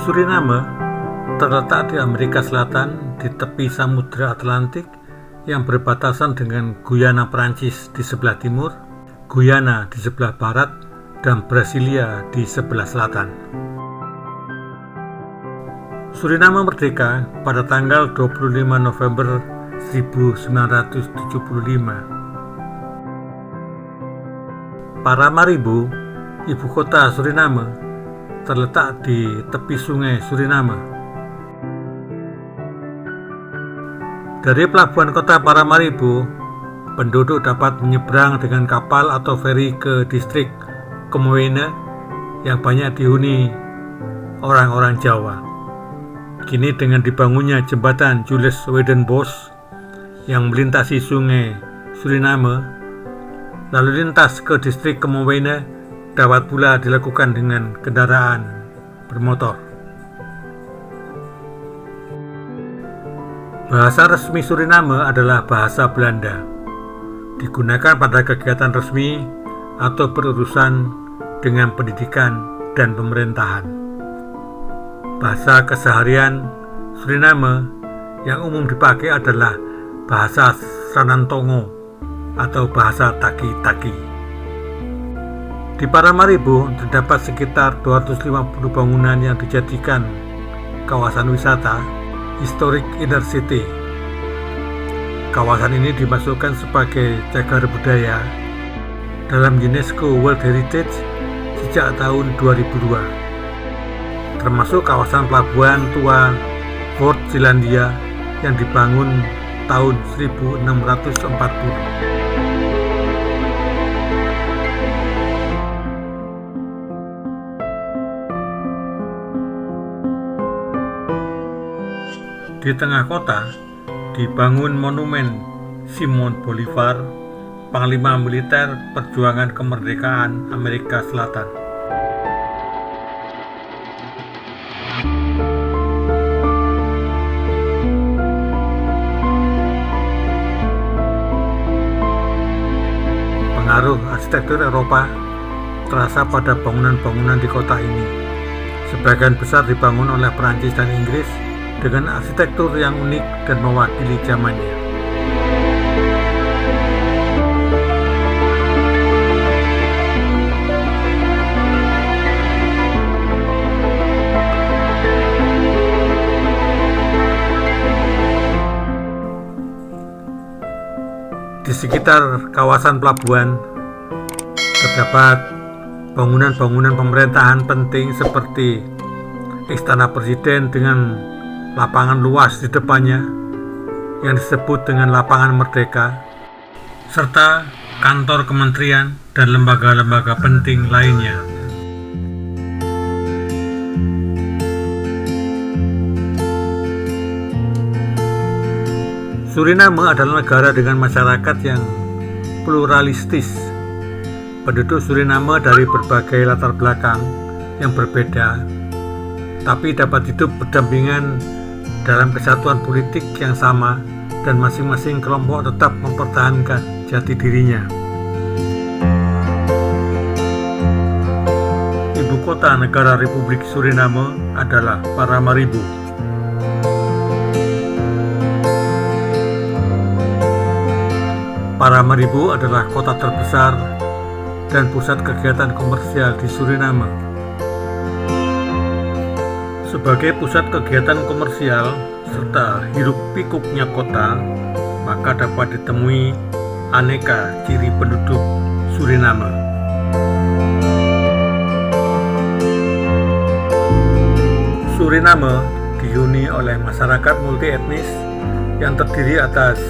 Suriname terletak di Amerika Selatan di tepi Samudra Atlantik yang berbatasan dengan Guyana Prancis di sebelah timur, Guyana di sebelah barat, dan Brasilia di sebelah selatan. Suriname merdeka pada tanggal 25 November 1975. Paramaribo, ibu kota Suriname, terletak di tepi sungai Suriname. Dari pelabuhan kota Paramaribo, penduduk dapat menyeberang dengan kapal atau feri ke distrik Kemuene yang banyak dihuni orang-orang Jawa. Kini dengan dibangunnya jembatan Jules Weidenbos yang melintasi sungai Suriname, lalu lintas ke distrik Kemuene dapat pula dilakukan dengan kendaraan bermotor. Bahasa resmi Suriname adalah bahasa Belanda. Digunakan pada kegiatan resmi atau berurusan dengan pendidikan dan pemerintahan. Bahasa keseharian Suriname yang umum dipakai adalah bahasa Sanantongo atau bahasa Taki-Taki. Di Paramaribo terdapat sekitar 250 bangunan yang dijadikan kawasan wisata Historic Inner City. Kawasan ini dimasukkan sebagai cagar budaya dalam UNESCO World Heritage sejak tahun 2002, termasuk kawasan pelabuhan tua Fort Zeelandia yang dibangun tahun 1640. Di tengah kota dibangun monumen Simon Bolivar, Panglima Militer Perjuangan Kemerdekaan Amerika Selatan. Pengaruh arsitektur Eropa terasa pada bangunan-bangunan di kota ini. Sebagian besar dibangun oleh Perancis dan Inggris dengan arsitektur yang unik dan mewakili zamannya. Di sekitar kawasan pelabuhan terdapat bangunan-bangunan pemerintahan penting seperti Istana Presiden dengan lapangan luas di depannya yang disebut dengan Lapangan Merdeka, serta kantor kementerian dan lembaga-lembaga penting lainnya. Suriname adalah negara dengan masyarakat yang pluralistis. Penduduk Suriname dari berbagai latar belakang yang berbeda, tapi dapat hidup berdampingan dalam kesatuan politik yang sama dan masing-masing kelompok tetap mempertahankan jati dirinya. Ibu kota negara Republik Suriname adalah Paramaribo. Paramaribo adalah kota terbesar dan pusat kegiatan komersial di Suriname. Sebagai pusat kegiatan komersial serta hiruk-pikuknya kota, maka dapat ditemui aneka ciri penduduk Suriname. Suriname dihuni oleh masyarakat multietnis yang terdiri atas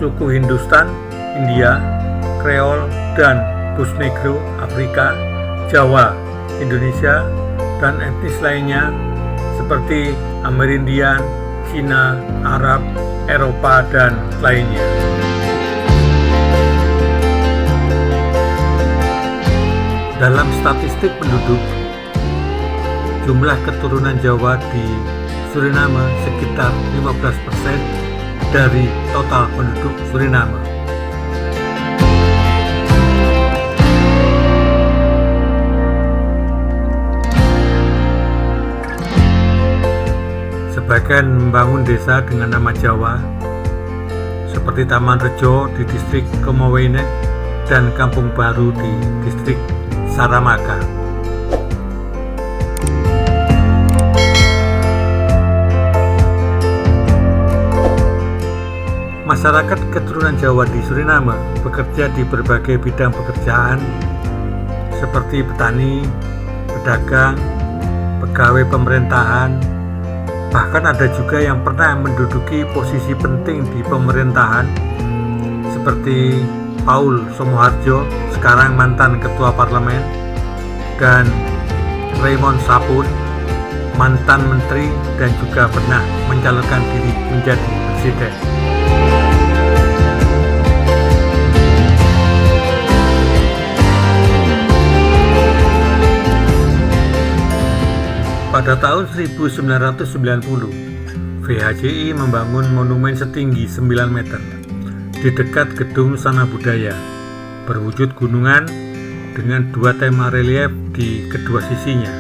suku Hindustan, India, Kreol, dan Bus Negro, Afrika, Jawa, Indonesia, dan etnis lainnya seperti Amerindian, Cina, Arab, Eropa, dan lainnya. Dalam statistik penduduk, jumlah keturunan Jawa di Suriname sekitar 15% dari total penduduk Suriname. Sebagian membangun desa dengan nama Jawa, seperti Taman Rejo di distrik Kemowene dan Kampung Baru di distrik Saramaka. Masyarakat keturunan Jawa di Suriname bekerja di berbagai bidang pekerjaan seperti petani, pedagang, pegawai pemerintahan, bahkan ada juga yang pernah menduduki posisi penting di pemerintahan seperti Paul Somoharjo, sekarang mantan ketua parlemen, dan Raymond Sapun, mantan menteri dan juga pernah mencalonkan diri menjadi presiden. Pada tahun 1990, VHCI membangun monumen setinggi 9 meter di dekat Gedung Sana Budaya, berwujud gunungan dengan 2 tema relief di kedua sisinya.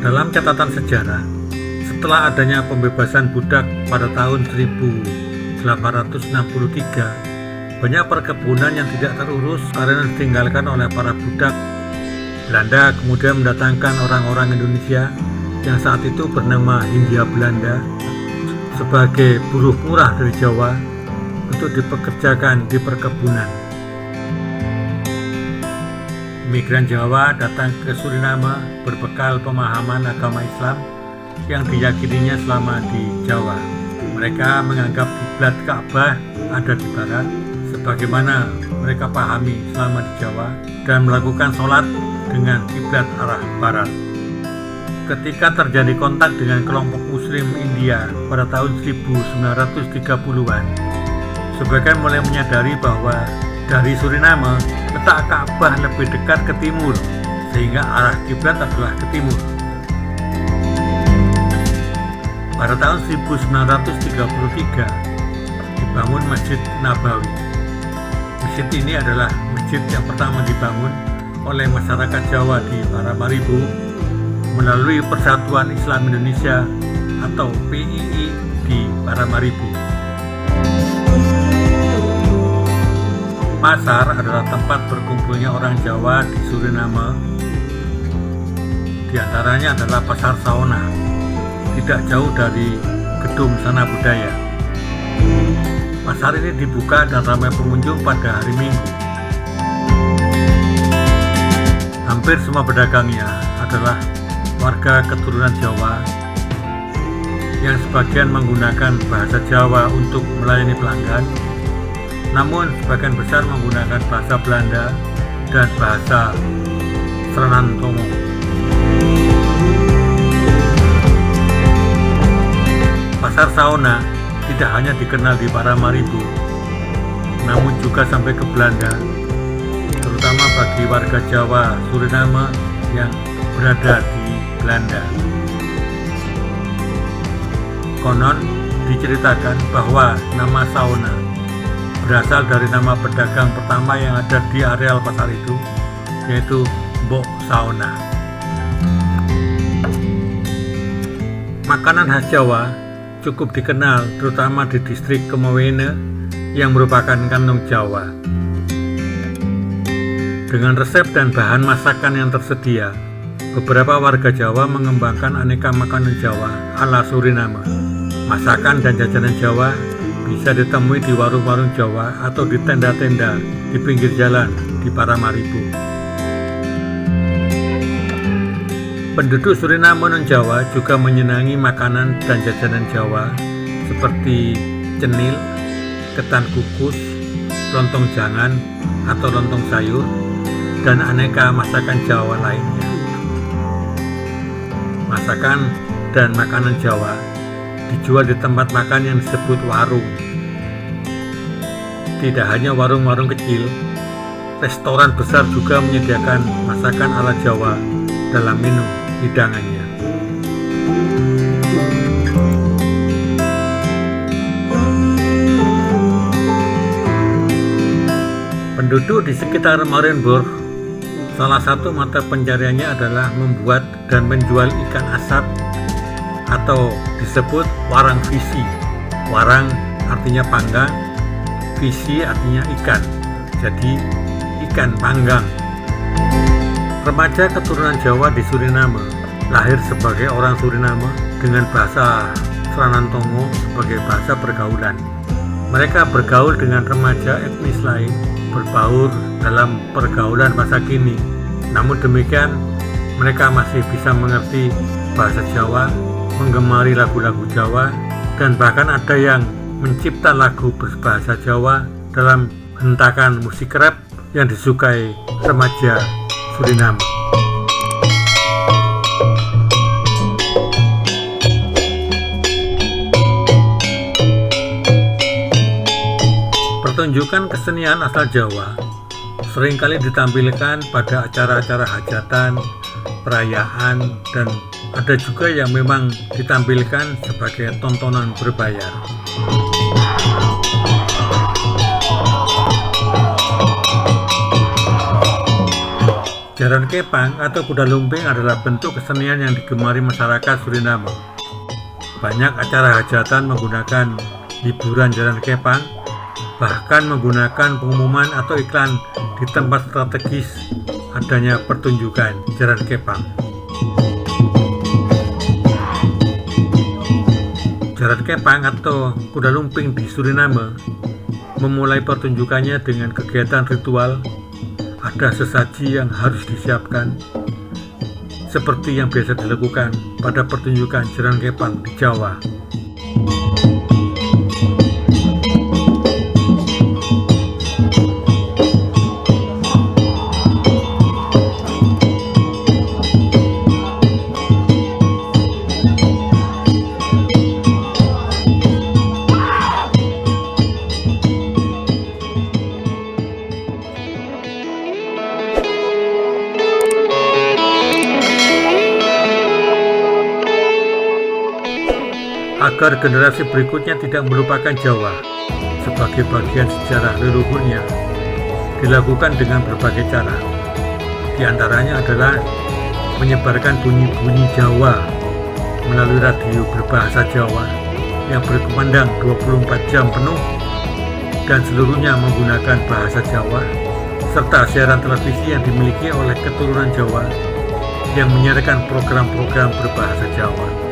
Dalam catatan sejarah, setelah adanya pembebasan budak pada tahun 1863, banyak perkebunan yang tidak terurus karena ditinggalkan oleh para budak. Belanda kemudian mendatangkan orang-orang Indonesia yang saat itu bernama Hindia Belanda sebagai buruh murah dari Jawa untuk dipekerjakan di perkebunan. Migran Jawa datang ke Suriname berbekal pemahaman agama Islam yang diyakininya selama di Jawa. Mereka menganggap kiblat Ka'bah ada di barat, sebagaimana mereka pahami selama di Jawa, dan melakukan sholat dengan kiblat arah barat. Ketika terjadi kontak dengan kelompok Muslim India pada tahun 1930-an, sebagian mulai menyadari bahwa dari Suriname letak Ka'bah lebih dekat ke timur, sehingga arah kiblat adalah ke timur. Pada tahun 1933 dibangun Masjid Nabawi. Masjid ini adalah masjid yang pertama dibangun oleh masyarakat Jawa di Paramaribo melalui Persatuan Islam Indonesia atau PII di Paramaribo. Pasar adalah tempat berkumpulnya orang Jawa di Suriname. Di antaranya adalah Pasar Saona, tidak jauh dari Gedung Sana Budaya. Pasar ini dibuka dan ramai pengunjung pada hari Minggu. Hampir semua pedagangnya adalah warga keturunan Jawa yang sebagian menggunakan bahasa Jawa untuk melayani pelanggan, namun sebagian besar menggunakan bahasa Belanda dan bahasa Sranantomo. Pasar Saona tidak hanya dikenal di Paramaribo, namun juga sampai ke Belanda, terutama bagi warga Jawa Suriname yang berada di Belanda. Konon diceritakan bahwa nama Saona berasal dari nama pedagang pertama yang ada di areal pasar itu, yaitu Mbok Saona. Makanan khas Jawa cukup dikenal terutama di distrik Kemowene yang merupakan kantong Jawa. Dengan resep dan bahan masakan yang tersedia, beberapa warga Jawa mengembangkan aneka makanan Jawa ala Suriname. Masakan dan jajanan Jawa bisa ditemui di warung-warung Jawa atau di tenda-tenda di pinggir jalan di Paramaribo. Penduduk Suriname non-Jawa juga menyenangi makanan dan jajanan Jawa seperti cenil, ketan kukus, lontong jangan atau lontong sayur, dan aneka masakan Jawa lainnya. Masakan dan makanan Jawa dijual di tempat makan yang disebut warung. Tidak hanya warung-warung kecil, restoran besar juga menyediakan masakan ala Jawa dalam menu hidangannya. Penduduk di sekitar Marienburg Salah satu mata pencariannya adalah membuat dan menjual ikan asap atau disebut warang visi. Warang artinya panggang, visi artinya ikan, jadi ikan panggang. Remaja keturunan Jawa di Suriname lahir sebagai orang Suriname dengan bahasa Sranantongo sebagai bahasa pergaulan. Mereka bergaul dengan remaja etnis lain, berbaur dalam pergaulan masa kini. Namun demikian, mereka masih bisa mengerti bahasa Jawa, menggemari lagu-lagu Jawa, dan bahkan ada yang mencipta lagu berbahasa Jawa dalam hentakan musik rap yang disukai remaja Suriname. Pertunjukan kesenian asal Jawa seringkali ditampilkan pada acara-acara hajatan, perayaan, dan ada juga yang memang ditampilkan sebagai tontonan berbayar. Jaran kepang atau kuda lumping adalah bentuk kesenian yang digemari masyarakat Suriname. Banyak acara hajatan menggunakan hiburan jaran kepang, bahkan menggunakan pengumuman atau iklan di tempat strategis adanya pertunjukan jaran kepang. Jaran kepang atau kuda lumping di Suriname memulai pertunjukannya dengan kegiatan ritual. Ada sesaji yang harus disiapkan, seperti yang biasa dilakukan pada pertunjukan jaran kepang di Jawa. Agar generasi berikutnya tidak melupakan Jawa sebagai bagian sejarah leluhurnya, dilakukan dengan berbagai cara. Di antaranya adalah menyebarkan bunyi-bunyi Jawa melalui radio berbahasa Jawa yang berkumandang 24 jam penuh dan seluruhnya menggunakan bahasa Jawa, serta siaran televisi yang dimiliki oleh keturunan Jawa yang menyiarkan program-program berbahasa Jawa.